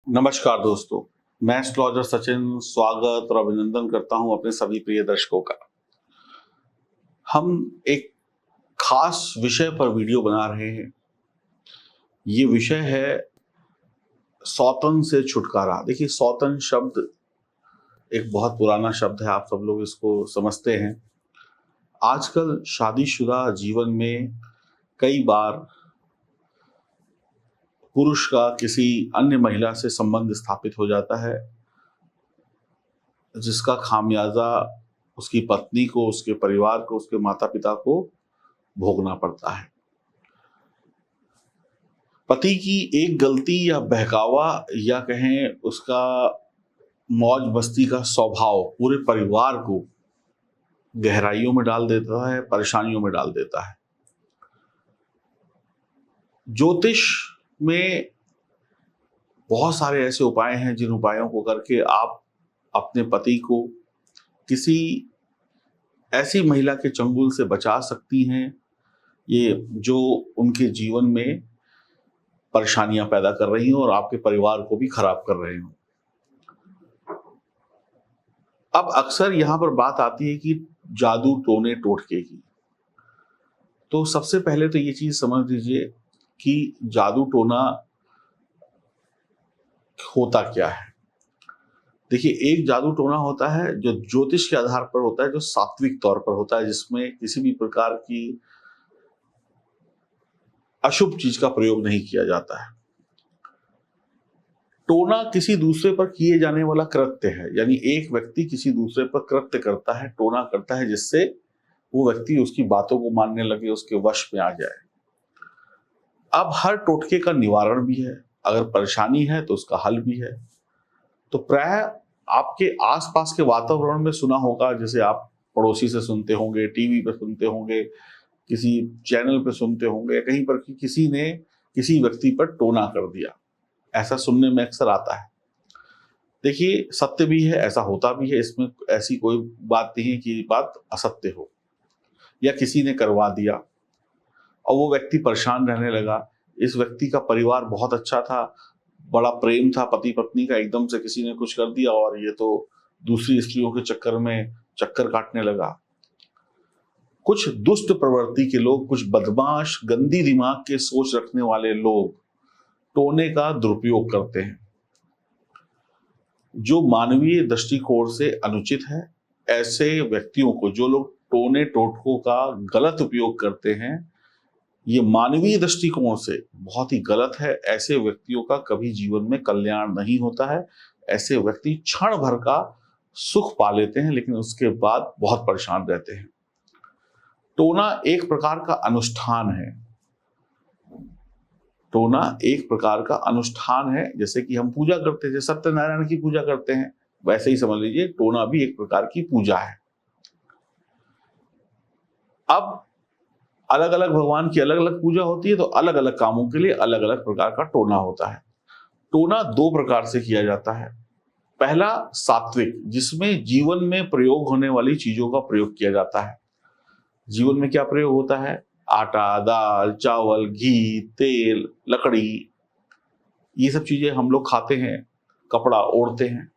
नमस्कार दोस्तों, मैं एस्ट्रोलॉजर सचिन स्वागत और अभिनंदन करता हूं अपने सभी प्रिय दर्शकों का। हम एक खास विषय पर वीडियो बना रहे हैं। ये विषय है सौतन से छुटकारा। देखिए, सौतन शब्द एक बहुत पुराना शब्द है, आप सब लोग इसको समझते हैं। आजकल शादीशुदा जीवन में कई बार पुरुष का किसी अन्य महिला से संबंध स्थापित हो जाता है, जिसका खामियाजा उसकी पत्नी को, उसके परिवार को, उसके माता पिता को भोगना पड़ता है। पति की एक गलती या बहकावा या कहें उसका मौज मस्ती का स्वभाव पूरे परिवार को गहराइयों में डाल देता है, परेशानियों में डाल देता है। ज्योतिष में बहुत सारे ऐसे उपाय हैं जिन उपायों को करके आप अपने पति को किसी ऐसी महिला के चंगुल से बचा सकती हैं, ये जो उनके जीवन में परेशानियां पैदा कर रही हो और आपके परिवार को भी खराब कर रहे हो। अब अक्सर यहां पर बात आती है कि जादू टोने टोटके की। तो सबसे पहले तो ये चीज समझ लीजिए कि जादू टोना होता क्या है। देखिए, एक जादू टोना होता है जो ज्योतिष के आधार पर होता है, जो सात्विक तौर पर होता है, जिसमें किसी भी प्रकार की अशुभ चीज का प्रयोग नहीं किया जाता है। टोना किसी दूसरे पर किए जाने वाला कृत्य है, यानी एक व्यक्ति किसी दूसरे पर कृत्य करता है, टोना करता है, जिससे वो व्यक्ति उसकी बातों को मानने लगे, उसके वश में आ जाए। अब हर टोटके का निवारण भी है, अगर परेशानी है तो उसका हल भी है। तो प्राय आपके आसपास के वातावरण में सुना होगा, जैसे आप पड़ोसी से सुनते होंगे, टीवी पे सुनते होंगे, किसी चैनल पे सुनते होंगे, कहीं पर कि किसी ने किसी व्यक्ति पर टोना कर दिया। ऐसा सुनने में अक्सर आता है। देखिए, सत्य भी है, ऐसा होता भी है, इसमें ऐसी कोई बात नहीं है कि बात असत्य हो, या किसी ने करवा दिया और वो व्यक्ति परेशान रहने लगा। इस व्यक्ति का परिवार बहुत अच्छा था, बड़ा प्रेम था पति पत्नी का, एकदम से किसी ने कुछ कर दिया और ये तो दूसरी स्त्रियों के चक्कर में चक्कर काटने लगा। कुछ दुष्ट प्रवृत्ति के लोग, कुछ बदमाश गंदी दिमाग के सोच रखने वाले लोग टोने का दुरुपयोग करते हैं, जो मानवीय दृष्टिकोण से अनुचित है। ऐसे व्यक्तियों को, जो लोग टोने टोटकों का गलत उपयोग करते हैं, ये मानवीय दृष्टिकोण से बहुत ही गलत है। ऐसे व्यक्तियों का कभी जीवन में कल्याण नहीं होता है। ऐसे व्यक्ति क्षण भर का सुख पा लेते हैं, लेकिन उसके बाद बहुत परेशान रहते हैं। टोना एक प्रकार का अनुष्ठान है। टोना एक प्रकार का अनुष्ठान है, जैसे कि हम पूजा करते हैं, जैसे सत्यनारायण की पूजा करते हैं, वैसे ही समझ लीजिए टोना भी एक प्रकार की पूजा है। अब अलग अलग भगवान की अलग अलग पूजा होती है, तो अलग अलग कामों के लिए अलग अलग प्रकार का टोना होता है। टोना दो प्रकार से किया जाता है। पहला सात्विक, जिसमें जीवन में प्रयोग होने वाली चीजों का प्रयोग किया जाता है। जीवन में क्या प्रयोग होता है? आटा, दाल, चावल, घी, तेल, लकड़ी, ये सब चीजें हम लोग खाते हैं, कपड़ा ओढ़ते हैं,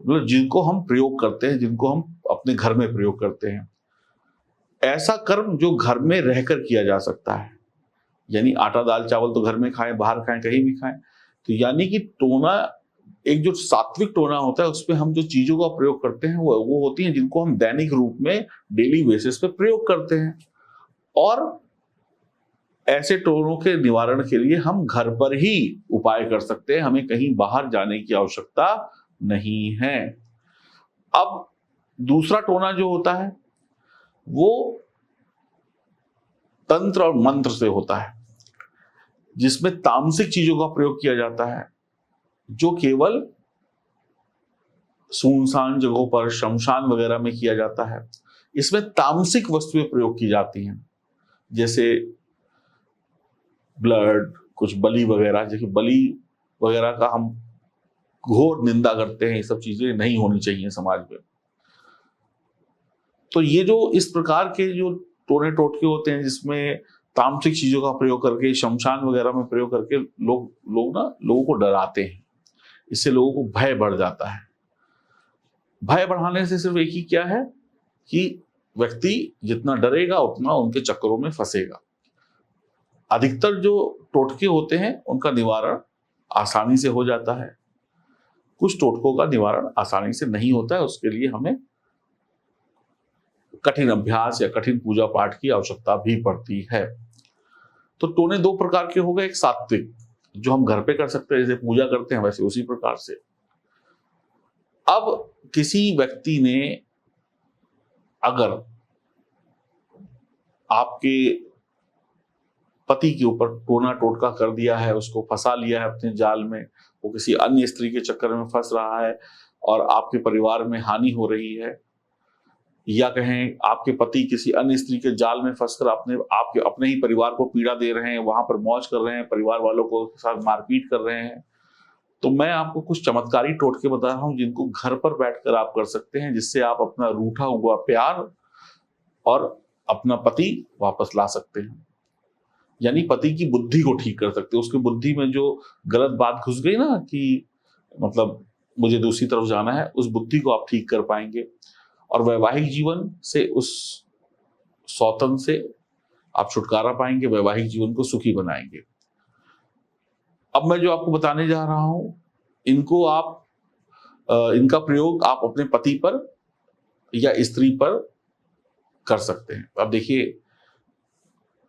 मतलब जिनको हम प्रयोग करते हैं, जिनको हम अपने घर में प्रयोग करते हैं। ऐसा कर्म जो घर में रहकर किया जा सकता है, यानी आटा दाल चावल तो घर में खाएं, बाहर खाएं, कहीं भी खाएं। तो यानी कि टोना, एक जो सात्विक टोना होता है, उसमें हम जो चीजों का प्रयोग करते हैं वो होती हैं जिनको हम दैनिक रूप में डेली बेसिस पे प्रयोग करते हैं। और ऐसे टोनों के निवारण के लिए हम घर पर ही उपाय कर सकते हैं, हमें कहीं बाहर जाने की आवश्यकता नहीं है। अब दूसरा टोना जो होता है वो तंत्र और मंत्र से होता है, जिसमें तामसिक चीजों का प्रयोग किया जाता है, जो केवल सुनसान जगहों पर, शमशान वगैरह में किया जाता है। इसमें तामसिक वस्तुएं प्रयोग की जाती हैं, जैसे ब्लड, कुछ बलि वगैरह। जैसे बलि वगैरह का हम घोर निंदा करते हैं, ये सब चीजें नहीं होनी चाहिए समाज में। तो ये जो इस प्रकार के जो टोने टोटके होते हैं, जिसमें तामसिक चीजों का प्रयोग करके, शमशान वगैरह में प्रयोग करके लोग ना लोगों को डराते हैं, इससे लोगों को भय बढ़ जाता है। भय बढ़ाने से सिर्फ एक ही क्या है कि व्यक्ति जितना डरेगा उतना उनके चक्करों में फंसेगा। अधिकतर जो टोटके होते हैं उनका निवारण आसानी से हो जाता है, कुछ टोटकों का निवारण आसानी से नहीं होता है, उसके लिए हमें कठिन अभ्यास या कठिन पूजा पाठ की आवश्यकता भी पड़ती है। तो टोने दो प्रकार के हो गए, एक सात्विक जो हम घर पे कर सकते हैं, जैसे पूजा करते हैं वैसे उसी प्रकार से। अब किसी व्यक्ति ने अगर आपके पति के ऊपर टोना टोटका कर दिया है, उसको फंसा लिया है अपने जाल में, वो किसी अन्य स्त्री के चक्कर में फंस रहा है और आपके परिवार में हानि हो रही है, या कहें आपके पति किसी अन्य स्त्री के जाल में फंसकर आपके अपने ही परिवार को पीड़ा दे रहे हैं, वहां पर मौज कर रहे हैं, परिवार वालों को साथ मारपीट कर रहे हैं, तो मैं आपको कुछ चमत्कारी टोटके बता रहा हूं जिनको घर पर बैठकर आप कर सकते हैं, जिससे आप अपना रूठा हुआ प्यार और अपना पति वापस ला सकते हैं। यानी पति की बुद्धि को ठीक कर सकते हैं। उसकी बुद्धि में जो गलत बात घुस गई ना कि मतलब मुझे दूसरी तरफ जाना है, उस बुद्धि को आप ठीक कर पाएंगे और वैवाहिक जीवन से, उस सौतन से आप छुटकारा पाएंगे, वैवाहिक जीवन को सुखी बनाएंगे। अब मैं जो आपको बताने जा रहा हूं, इनका प्रयोग आप अपने पति पर या स्त्री पर कर सकते हैं। अब देखिए,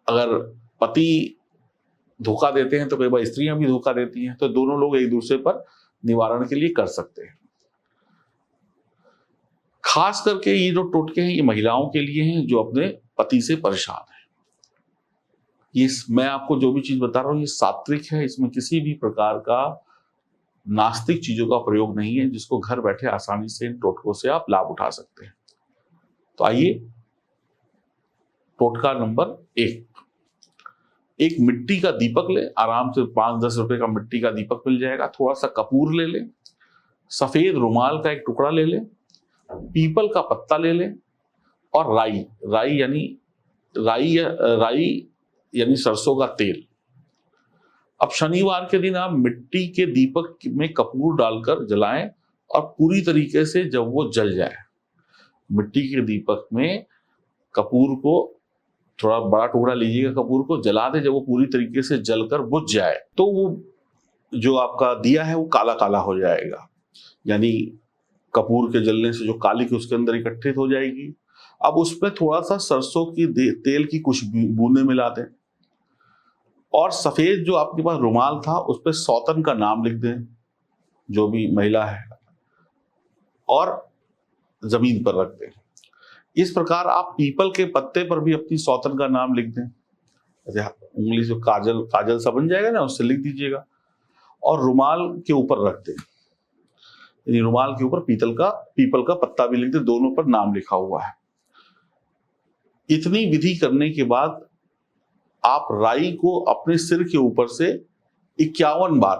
अगर पति धोखा देते हैं तो कई बार स्त्रियां भी धोखा देती हैं, तो दोनों लोग एक दूसरे पर निवारण के लिए कर सकते हैं। खास करके ये जो टोटके हैं ये महिलाओं के लिए हैं जो अपने पति से परेशान है। ये मैं आपको जो भी चीज बता रहा हूं ये सात्विक है, इसमें किसी भी प्रकार का नास्तिक चीजों का प्रयोग नहीं है, जिसको घर बैठे आसानी से इन टोटकों से आप लाभ उठा सकते हैं। तो आइए, टोटका नंबर 1, एक मिट्टी का दीपक ले, आराम से 5-10 रुपए का मिट्टी का दीपक मिल जाएगा, थोड़ा सा कपूर ले ले, सफेद रुमाल का एक टुकड़ा ले ले, पीपल का पत्ता ले ले और राई यानी सरसों का तेल। अब शनिवार के दिन आप मिट्टी के दीपक में कपूर डालकर जलाएं और पूरी तरीके से जब वो जल जाए, मिट्टी के दीपक में कपूर को थोड़ा बड़ा टुकड़ा लीजिएगा, कपूर को जला दे, जब वो पूरी तरीके से जलकर बुझ जाए तो वो जो आपका दिया है वो काला काला हो जाएगा, यानी कपूर के जलने से जो कालिक उसके अंदर इकट्ठित हो जाएगी। अब उसमें थोड़ा सा सरसों की तेल की कुछ बूंदें मिला दें और सफेद जो आपके पास रुमाल था उस पर सौतन का नाम लिख दें, जो भी महिला है, और जमीन पर रख दें। इस प्रकार आप पीपल के पत्ते पर भी अपनी सौतन का नाम लिख दें, उंगली से काजल सा बन जाएगा ना, उससे लिख दीजिएगा और रुमाल के ऊपर रख दें, यानी रुमाल के ऊपर पीपल का पत्ता भी लिख दें, दोनों पर नाम लिखा हुआ है। इतनी विधि करने के बाद आप राई को अपने सिर के ऊपर से 51 बार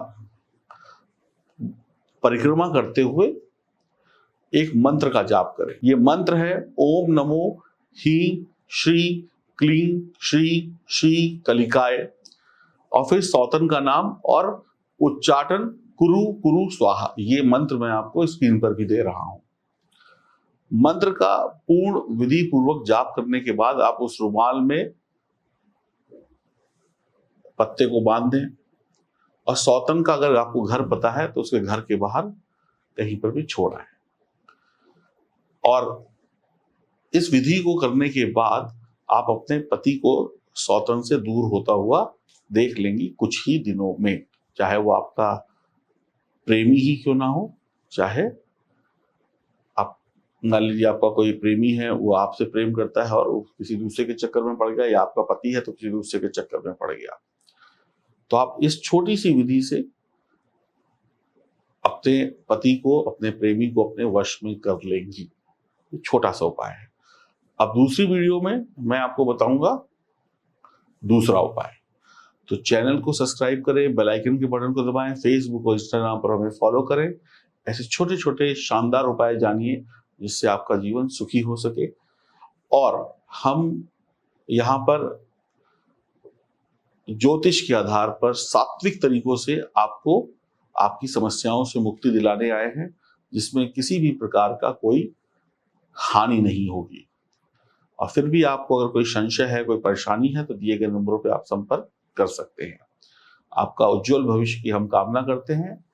परिक्रमा करते हुए एक मंत्र का जाप करें। यह मंत्र है ओम नमो ह्रीं श्री क्लीं श्री श्री कलिकाय, और फिर सौतन का नाम और उच्चाटन कुरु कुरु स्वाहा। ये मंत्र मैं आपको स्क्रीन पर भी दे रहा हूं। मंत्र का पूर्ण विधि पूर्वक जाप करने के बाद आप उस रुमाल में पत्ते को बांध दें और सौतन का अगर आपको घर पता है तो उसके घर के बाहर कहीं पर भी छोड़ आए। और इस विधि को करने के बाद आप अपने पति को सौतन से दूर होता हुआ देख लेंगी कुछ ही दिनों में, चाहे वो आपका प्रेमी ही क्यों ना हो, चाहे आप मान लीजिए आपका कोई प्रेमी है, वो आपसे प्रेम करता है और किसी दूसरे के चक्कर में पड़ गया, या आपका पति है तो किसी दूसरे के चक्कर में पड़ गया, तो आप इस छोटी सी विधि से अपने पति को, अपने प्रेमी को अपने वश में कर लेंगी। छोटा सा उपाय है। अब दूसरी वीडियो में मैं आपको बताऊंगा दूसरा उपाय। तो चैनल को सब्सक्राइब करें, बेल आइकन के बटन को दबाएं, फेसबुक और इंस्टाग्राम पर हमें फॉलो करें। ऐसे छोटे छोटे शानदार उपाय जानिए जिससे आपका जीवन सुखी हो सके। और हम यहाँ पर ज्योतिष के आधार पर सात्विक तरीकों से आपको आपकी समस्याओं से मुक्ति दिलाने आए हैं, जिसमें किसी भी प्रकार का कोई हानि नहीं होगी। और फिर भी आपको अगर कोई संशय है, कोई परेशानी है, तो दिए गए नंबरों पे आप संपर्क कर सकते हैं। आपका उज्जवल भविष्य की हम कामना करते हैं।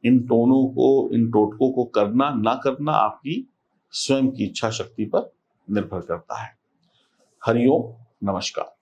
इन टोटकों को करना ना करना आपकी स्वयं की इच्छा शक्ति पर निर्भर करता है। हरिओम, नमस्कार।